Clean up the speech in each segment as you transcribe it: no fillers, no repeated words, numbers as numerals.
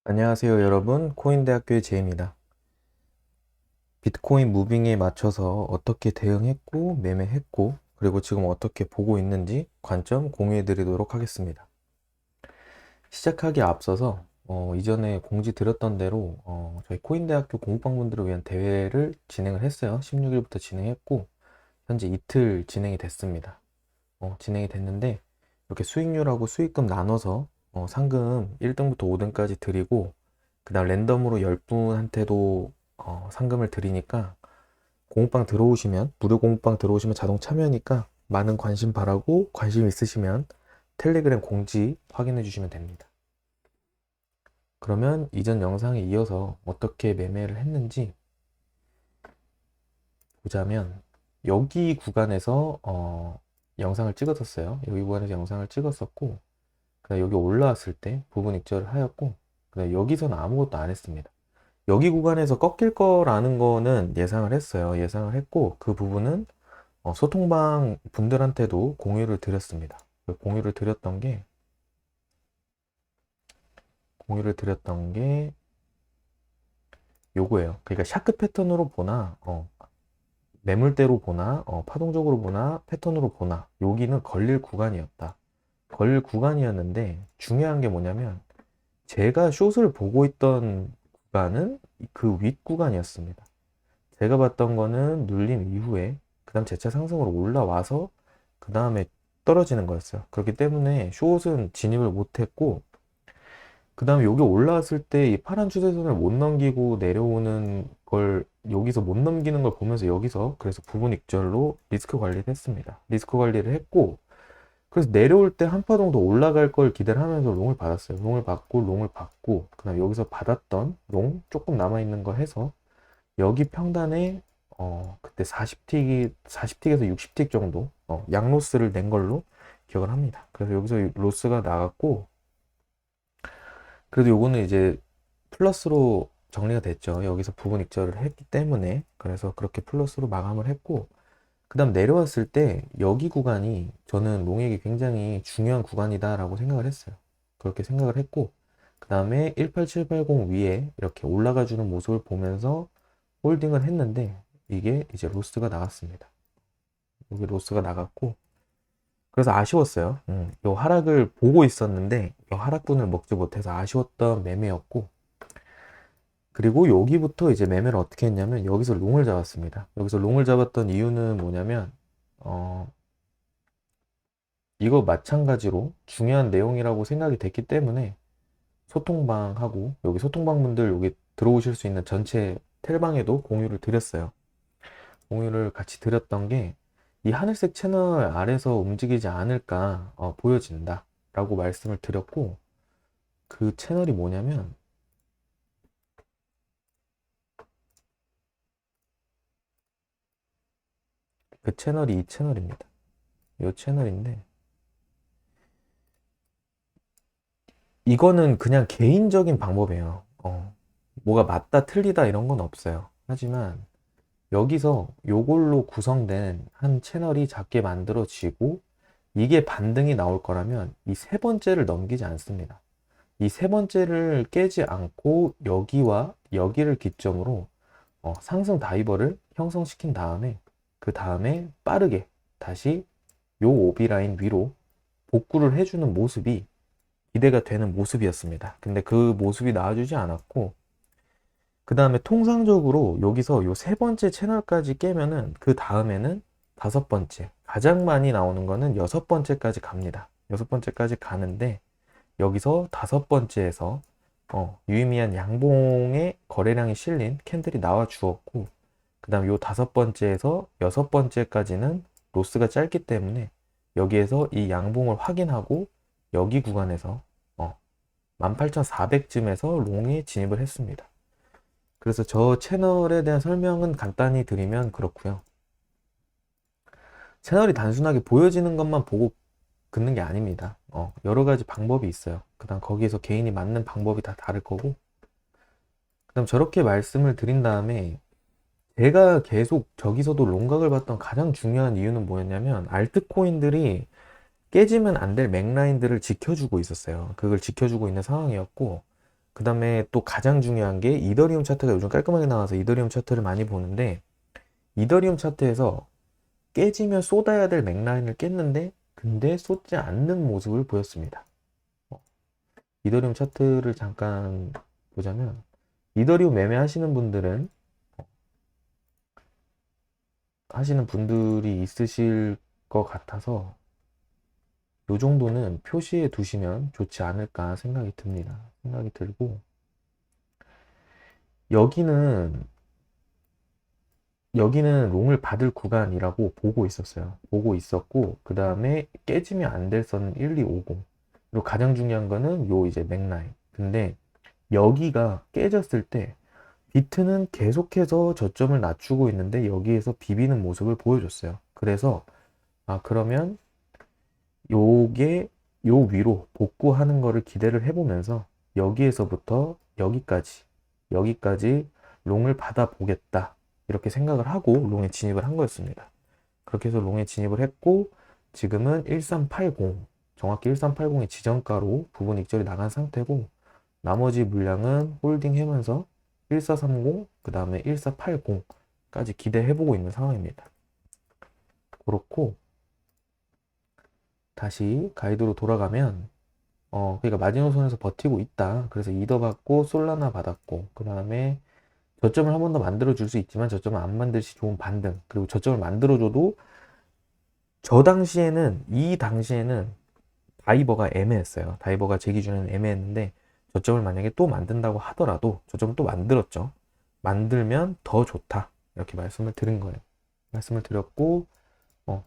안녕하세요 여러분, 코인대학교의 제이입니다. 비트코인 무빙에 맞춰서 어떻게 대응했고 매매했고 그리고 지금 어떻게 보고 있는지 관점 공유해 드리도록 하겠습니다. 시작하기에 앞서서 이전에 공지 드렸던 대로 저희 코인대학교 공부방분들을 위한 대회를 진행을 했어요. 16일부터 진행했고 현재 이틀 진행이 됐습니다. 진행이 됐는데 이렇게 수익률하고 수익금 나눠서 상금 1등부터 5등까지 드리고 그 다음 랜덤으로 10분한테도 상금을 드리니까 공부방 들어오시면 무료 공부방 들어오시면 자동 참여니까 많은 관심 바라고 관심 있으시면 텔레그램 공지 확인해 주시면 됩니다. 그러면 이전 영상에 이어서 어떻게 매매를 했는지 보자면 여기 구간에서 영상을 찍었었어요. 여기 구간에서 영상을 찍었었고 그다음 여기 올라왔을 때 부분 익절을 하였고 그다음 여기서는 아무것도 안 했습니다. 여기 구간에서 꺾일 거라는 거는 예상을 했어요. 예상을 했고 그 부분은 소통방 분들한테도 공유를 드렸습니다. 공유를 드렸던 게 요거예요. 그러니까 샤크 패턴으로 보나 매물대로 보나 파동적으로 보나 패턴으로 보나 여기는 걸릴 구간이었다. 걸릴 구간이었는데 중요한 게 뭐냐면 제가 숏을 보고 있던 구간은 그 윗 구간이었습니다. 제가 봤던 거는 눌림 이후에 그 다음 재차 상승으로 올라와서 그 다음에 떨어지는 거였어요. 그렇기 때문에 숏은 진입을 못했고 그 다음에 여기 올라왔을 때 이 파란 추세선을 못 넘기고 내려오는 걸 여기서 못 넘기는 걸 보면서 여기서 그래서 부분 익절로 리스크 관리를 했습니다. 리스크 관리를 했고 그래서 내려올 때 한 파동 더 올라갈 걸 기대를 하면서 롱을 받았어요. 롱을 받고 그 다음에 여기서 받았던 롱 조금 남아있는 거 해서 여기 평단에 그때 40틱에서 60틱 정도 양로스를 낸 걸로 기억을 합니다. 그래서 여기서 로스가 나갔고 그래도 요거는 이제 플러스로 정리가 됐죠. 여기서 부분 익절을 했기 때문에 그래서 그렇게 플러스로 마감을 했고 그 다음 내려왔을 때 여기 구간이 저는 롱에게 굉장히 중요한 구간이다 라고 생각을 했어요. 그렇게 생각을 했고 그 다음에 18780 위에 이렇게 올라가 주는 모습을 보면서 홀딩을 했는데 이게 이제 로스가 나갔습니다. 여기 로스가 나갔고 그래서 아쉬웠어요. 요 하락을 보고 있었는데 요 하락분을 먹지 못해서 아쉬웠던 매매였고 그리고 여기부터 이제 매매를 어떻게 했냐면 여기서 롱을 잡았습니다. 여기서 롱을 잡았던 이유는 뭐냐면 이거 마찬가지로 중요한 내용이라고 생각이 됐기 때문에 소통방하고 여기 소통방분들 여기 들어오실 수 있는 전체 텔방에도 공유를 드렸어요. 공유를 같이 드렸던 게 이 하늘색 채널 아래서 움직이지 않을까 보여진다 라고 말씀을 드렸고 그 채널이 뭐냐면 그 채널이 이 채널입니다. 이 채널인데 이거는 그냥 개인적인 방법이에요. 뭐가 맞다 틀리다 이런 건 없어요. 하지만 여기서 요걸로 구성된 한 채널이 작게 만들어지고 이게 반등이 나올 거라면 이 세 번째를 넘기지 않습니다. 이 세 번째를 깨지 않고 여기와 여기를 기점으로 상승 다이버를 형성시킨 다음에 그 다음에 빠르게 다시 요 오비 라인 위로 복구를 해주는 모습이 기대가 되는 모습이었습니다. 근데 그 모습이 나와주지 않았고 그 다음에 통상적으로 여기서 요 세 번째 채널까지 깨면은 그 다음에는 다섯 번째 가장 많이 나오는 거는 여섯 번째까지 갑니다. 여섯 번째까지 가는데 여기서 다섯 번째에서 유의미한 양봉의 거래량이 실린 캔들이 나와 주었고 그 다음 요 다섯 번째에서 여섯 번째까지는 로스가 짧기 때문에 여기에서 이 양봉을 확인하고 여기 구간에서 18,400쯤에서 롱에 진입을 했습니다. 그래서 저 채널에 대한 설명은 간단히 드리면 그렇고요. 채널이 단순하게 보여지는 것만 보고 긋는 게 아닙니다. 여러 가지 방법이 있어요. 그 다음 거기에서 개인이 맞는 방법이 다 다를 거고 그 다음 저렇게 말씀을 드린 다음에 제가 계속 저기서도 롱각을 봤던 가장 중요한 이유는 뭐였냐면 알트코인들이 깨지면 안 될 맥라인들을 지켜주고 있었어요. 그걸 지켜주고 있는 상황이었고 그 다음에 또 가장 중요한 게 이더리움 차트가 요즘 깔끔하게 나와서 이더리움 차트를 많이 보는데, 이더리움 차트에서 깨지면 쏟아야 될 맥라인을 깼는데 근데 쏟지 않는 모습을 보였습니다. 이더리움 차트를 잠깐 보자면, 이더리움 매매하시는 분들은 하시는 분들이 있으실 것 같아서 요 정도는 표시해 두시면 좋지 않을까 생각이 듭니다. 생각이 들고, 여기는 여기는 롱을 받을 구간이라고 보고 있었어요. 보고 있었고, 그 다음에 깨지면 안 될 선은 1, 2, 50. 그리고 가장 중요한 거는 요 이제 맥라인. 근데 여기가 깨졌을 때 비트는 계속해서 저점을 낮추고 있는데 여기에서 비비는 모습을 보여줬어요. 그래서 그러면 요게 요 위로 복구하는 거를 기대를 해보면서 여기에서부터 여기까지 롱을 받아 보겠다, 이렇게 생각을 하고 롱에 진입을 한 거였습니다. 그렇게 해서 롱에 진입을 했고, 지금은 1380, 정확히 1380의 지정가로 부분 익절이 나간 상태고, 나머지 물량은 홀딩하면서 1430, 그 다음에 1480까지 기대해보고 있는 상황입니다. 그렇고, 다시 가이드로 돌아가면, 그러니까 마지노선에서 버티고 있다. 그래서 이더 받고 솔라나 받았고, 그 다음에 저점을 한 번 더 만들어 줄 수 있지만 저점을 안 만들시 좋은 반등, 그리고 저점을 만들어 줘도 이 당시에는 다이버가 애매했어요. 다이버가 제 기준에는 애매했는데, 저점을 만약에 또 만든다고 하더라도, 저점을 또 만들었죠. 만들면 더 좋다, 이렇게 말씀을 드린 거예요. 말씀을 드렸고,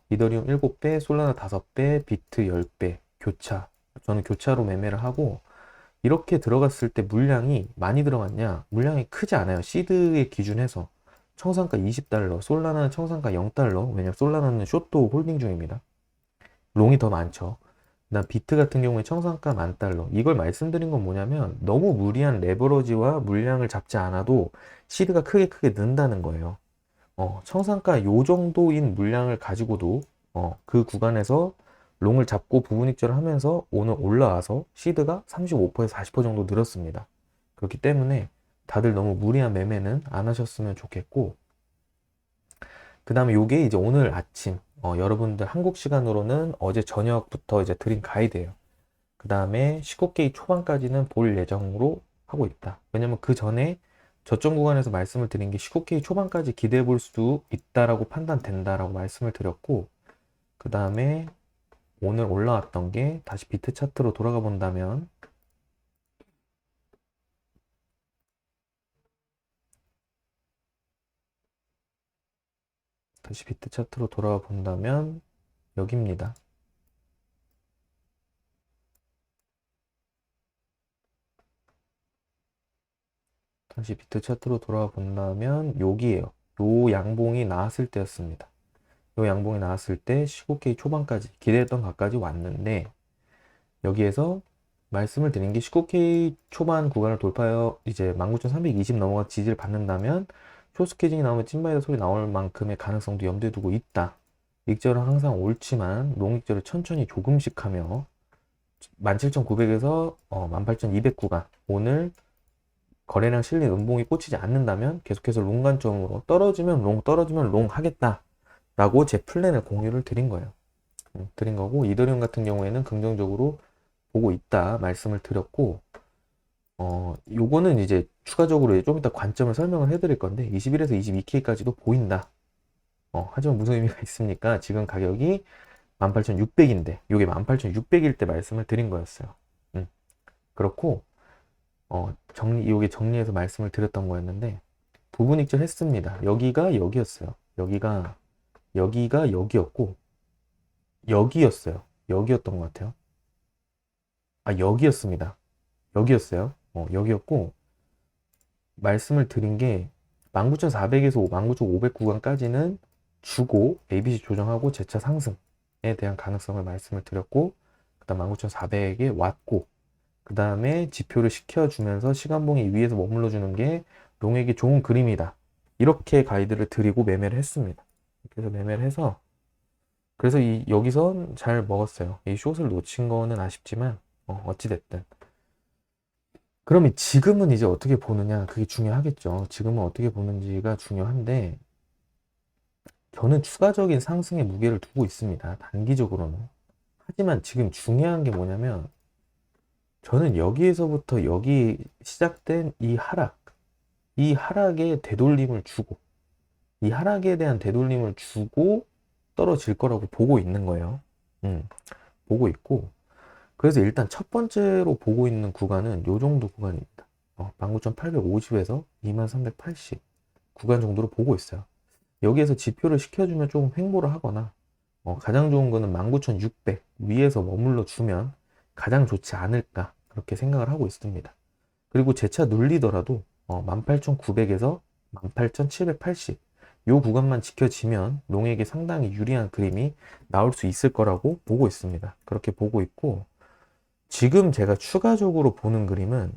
이더리움 7배, 솔라나 5배, 비트 10배, 교차. 저는 교차로 매매를 하고, 이렇게 들어갔을 때 물량이 많이 들어갔냐? 물량이 크지 않아요. 시드의 기준에서. 청산가 20달러, 솔라나는 청산가 0달러. 왜냐면 솔라나는 숏도 홀딩 중입니다. 롱이 더 많죠. 그다음 비트 같은 경우에 청산가 10,000달러. 이걸 말씀드린 건 뭐냐면, 너무 무리한 레버러지와 물량을 잡지 않아도 시드가 크게 는다는 거예요. 청산가 요 정도인 물량을 가지고도 그 구간에서 롱을 잡고 부분 익절을 하면서 오늘 올라와서 시드가 35%에서 40% 정도 늘었습니다. 그렇기 때문에 다들 너무 무리한 매매는 안 하셨으면 좋겠고, 그 다음에 요게 이제 오늘 아침, 여러분들 한국 시간으로는 어제 저녁부터 이제 드린 가이드예요. 그 다음에 19K 초반까지는 볼 예정으로 하고 있다. 왜냐면 그 전에 저점 구간에서 말씀을 드린 게 19K 초반까지 기대해 볼 수 있다라고 판단된다라고 말씀을 드렸고, 그 다음에 오늘 올라왔던 게 다시 비트 차트로 돌아가 본다면, 여기입니다. 다시 비트 차트로 돌아와 본다면 여기에요. 요 양봉이 나왔을 때였습니다. 요 양봉이 나왔을 때 19K 초반까지 기대했던 가까지 왔는데, 여기에서 말씀을 드린 게 19K 초반 구간을 돌파하여 이제 19,320 넘어가 지지를 받는다면 쇼스케징이 나오면 찐바이더 소리 나올 만큼의 가능성도 염두에 두고 있다. 익절은 항상 옳지만 롱익절을 천천히 조금씩 하며 17,900에서 18,200 구간, 오늘 거래량 실린 음봉이 꽂히지 않는다면 계속해서 롱 관점으로 떨어지면 롱 하겠다 라고 제 플랜을 공유를 드린 거예요. 드린 거고, 이더리움 같은 경우에는 긍정적으로 보고 있다 말씀을 드렸고, 요거는 이제 추가적으로 좀 이따 관점을 설명을 해드릴 건데, 21에서 22K까지도 보인다. 하지만 무슨 의미가 있습니까? 지금 가격이 18,600인데 요게 18,600일 때 말씀을 드린 거였어요. 그렇고, 요게 정리해서 말씀을 드렸던 거였는데, 부분 익절 했습니다. 여기가 여기였어요. 여기가 여기였고, 여기였던 것 같아요. 여기였습니다. 여기였어요. 여기였고, 말씀을 드린 게 19,400에서 19,500 구간까지는 주고 ABC 조정하고 재차 상승에 대한 가능성을 말씀을 드렸고, 그 다음 19,400에 왔고, 그 다음에 지표를 시켜주면서 시간봉이 위에서 머물러 주는 게 롱에게 좋은 그림이다, 이렇게 가이드를 드리고 매매를 했습니다. 그래서 매매를 해서, 그래서 여기서 잘 먹었어요. 이 숏을 놓친 거는 아쉽지만 어찌됐든 그러면 지금은 이제 어떻게 보느냐, 그게 중요하겠죠. 지금은 어떻게 보는지가 중요한데, 저는 추가적인 상승의 무게를 두고 있습니다. 단기적으로는. 하지만 지금 중요한 게 뭐냐면, 저는 여기에서부터 여기 시작된 이 하락에 되돌림을 주고, 이 하락에 대한 되돌림을 주고 떨어질 거라고 보고 있는 거예요. 보고 있고, 그래서 일단 첫 번째로 보고 있는 구간은 요 정도 구간입니다. 19,850에서 2380 구간 정도로 보고 있어요. 여기에서 지표를 시켜주면 조금 횡보를 하거나, 가장 좋은 거는 19,600 위에서 머물러 주면 가장 좋지 않을까 그렇게 생각을 하고 있습니다. 그리고 재차 눌리더라도 18,900에서 18,780 요 구간만 지켜지면 롱에게 상당히 유리한 그림이 나올 수 있을 거라고 보고 있습니다. 그렇게 보고 있고, 지금 제가 추가적으로 보는 그림은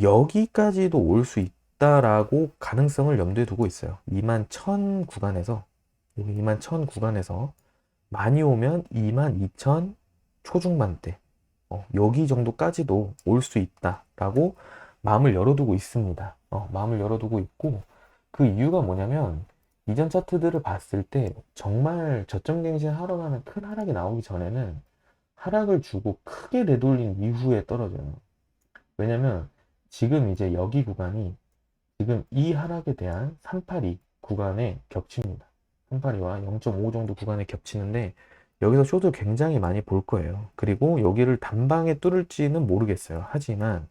여기까지도 올 수 있다라고 가능성을 염두에 두고 있어요. 21,000 구간에서, 여기 21,000 구간에서 많이 오면 22,000 초중반대, 여기 정도까지도 올 수 있다라고 마음을 열어두고 있습니다. 마음을 열어두고 있고, 그 이유가 뭐냐면 이전 차트들을 봤을 때 정말 저점 갱신하러 가는 큰 하락이 나오기 전에는 하락을 주고 크게 되돌린 이후에 떨어져요. 왜냐면 지금 이제 여기 구간이 지금 이 하락에 대한 382 구간에 겹칩니다. 382와 0.5 정도 구간에 겹치는데 여기서 숏을 굉장히 많이 볼 거예요. 그리고 여기를 단방에 뚫을지는 모르겠어요. 하지만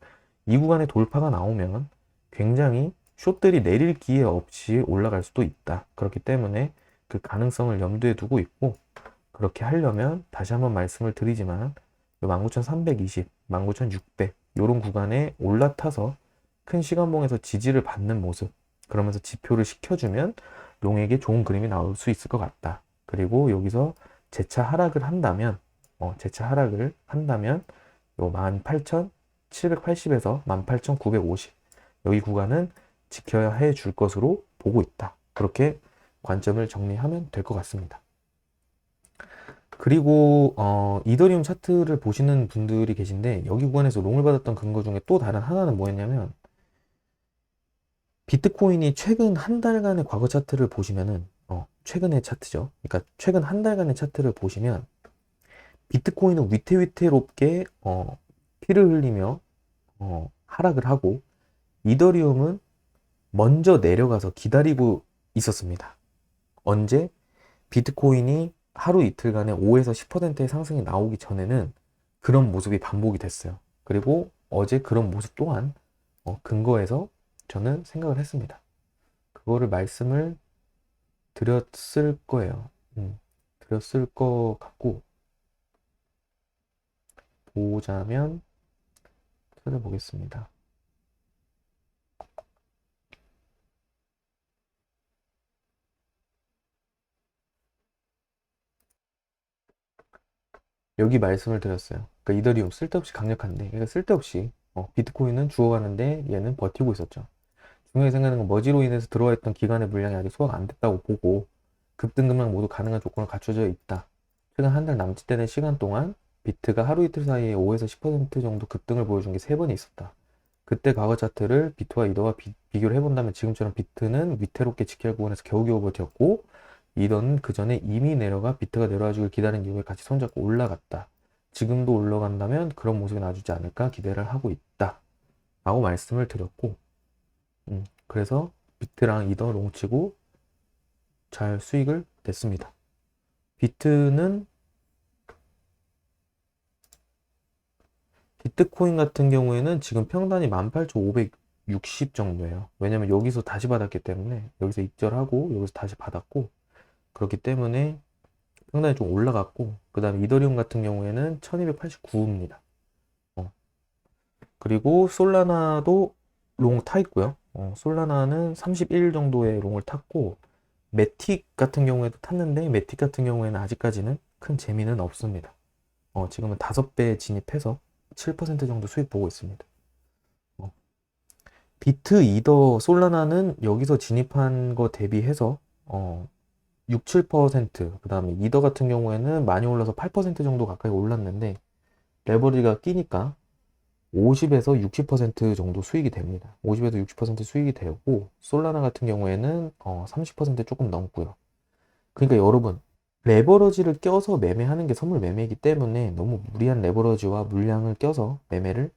이 구간에 돌파가 나오면 굉장히 숏들이 내릴 기회 없이 올라갈 수도 있다. 그렇기 때문에 그 가능성을 염두에 두고 있고, 그렇게 하려면 다시 한번 말씀을 드리지만 19,320, 19,600 이런 구간에 올라타서 큰 시간봉에서 지지를 받는 모습, 그러면서 지표를 시켜주면 롱에게 좋은 그림이 나올 수 있을 것 같다. 그리고 여기서 재차 하락을 한다면 재차 하락을 한다면 요 18,780에서 18,950 여기 구간은 지켜야 해 줄 것으로 보고 있다. 그렇게 관점을 정리하면 될 것 같습니다. 그리고 이더리움 차트를 보시는 분들이 계신데 여기 구간에서 롱을 받았던 근거 중에 또 다른 하나는 뭐였냐면, 비트코인이 최근 한 달간의 과거 차트를 보시면은 최근의 차트죠. 그러니까 최근 한 달간의 차트를 보시면 비트코인은 위태위태롭게 피를 흘리며 하락을 하고, 이더리움은 먼저 내려가서 기다리고 있었습니다. 언제? 비트코인이 하루 이틀간에 5에서 10%의 상승이 나오기 전에는 그런 모습이 반복이 됐어요. 그리고 어제 그런 모습 또한 근거에서 저는 생각을 했습니다. 그거를 말씀을 드렸을 거예요. 드렸을 것 같고, 보자면 찾아보겠습니다. 여기 말씀을 드렸어요. 그러니까 이더리움 쓸데없이 강력한데, 그러니까 쓸데없이 비트코인은 죽어가는데 얘는 버티고 있었죠. 중요하게 생각하는 건 머지로 인해서 들어와 있던 기간의 물량이 아직 소화가 안 됐다고 보고, 급등급락 모두 가능한 조건을 갖춰져 있다. 최근 한 달 남짓 되는 시간 동안 비트가 하루 이틀 사이에 5에서 10% 정도 급등을 보여준 게 3번 있었다. 그때 과거 차트를 비트와 이더와 비교를 해본다면 지금처럼 비트는 위태롭게 직결 구간에서 겨우겨우 버텼고, 이더는 그 전에 이미 내려가 비트가 내려와주길 기다린 이후에 같이 손잡고 올라갔다. 지금도 올라간다면 그런 모습이 나와주지 않을까 기대를 하고 있다. 라고 말씀을 드렸고, 그래서 비트랑 이더 롱치고 잘 수익을 냈습니다. 비트는 비트코인 같은 경우에는 지금 평단이 18,560 정도예요. 왜냐면 여기서 다시 받았기 때문에, 여기서 익절하고 여기서 다시 받았고, 그렇기 때문에 평단이 좀 올라갔고, 그 다음에 이더리움 같은 경우에는 1289입니다. 그리고 솔라나도 롱 타 있고요. 솔라나는 31 정도의 롱을 탔고, 매틱 같은 경우에도 탔는데 매틱 같은 경우에는 아직까지는 큰 재미는 없습니다. 지금은 5배 진입해서 7% 정도 수익 보고 있습니다. 비트, 이더, 솔라나는 여기서 진입한 거 대비해서 6, 7%, 그 다음에 이더 같은 경우에는 많이 올라서 8% 정도 가까이 올랐는데 레버리지가 끼니까 50에서 60% 정도 수익이 됩니다. 50에서 60% 수익이 되고, 솔라나 같은 경우에는 30% 조금 넘고요. 그러니까 여러분, 레버러지를 껴서 매매하는 게 선물 매매이기 때문에 너무 무리한 레버러지와 물량을 껴서 매매를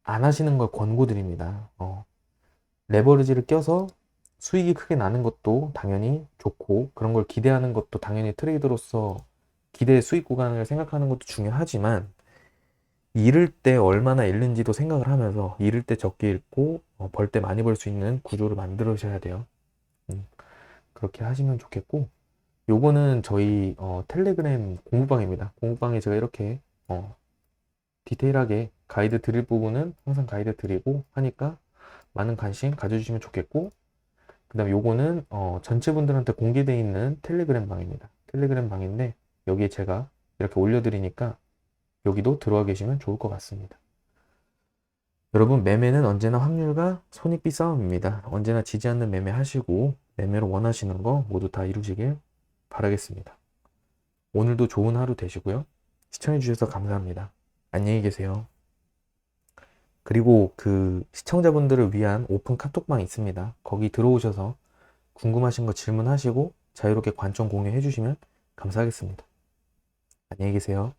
안 하시는 걸 권고드립니다. 레버리지를 껴서 수익이 크게 나는 것도 당연히 좋고, 그런 걸 기대하는 것도 당연히 트레이더로서 기대 수익 구간을 생각하는 것도 중요하지만, 잃을 때 얼마나 잃는지도 생각을 하면서 잃을 때 적게 잃고 벌 때 많이 벌 수 있는 구조를 만들으셔야 돼요. 그렇게 하시면 좋겠고, 요거는 저희 텔레그램 공부방입니다. 공부방에 제가 이렇게 디테일하게 가이드 드릴 부분은 항상 가이드 드리고 하니까 많은 관심 가져주시면 좋겠고, 그 다음에 요거는 전체 분들한테 공개되어 있는 텔레그램 방입니다. 텔레그램 방인데 여기에 제가 이렇게 올려드리니까 여기도 들어와 계시면 좋을 것 같습니다. 여러분, 매매는 언제나 확률과 손익비 싸움입니다. 언제나 지지 않는 매매 하시고 매매로 원하시는 거 모두 다 이루시길 바라겠습니다. 오늘도 좋은 하루 되시고요. 시청해 주셔서 감사합니다. 안녕히 계세요. 그리고 그 시청자분들을 위한 오픈 카톡방 있습니다. 거기 들어오셔서 궁금하신 거 질문하시고 자유롭게 관점 공유해 주시면 감사하겠습니다. 안녕히 계세요.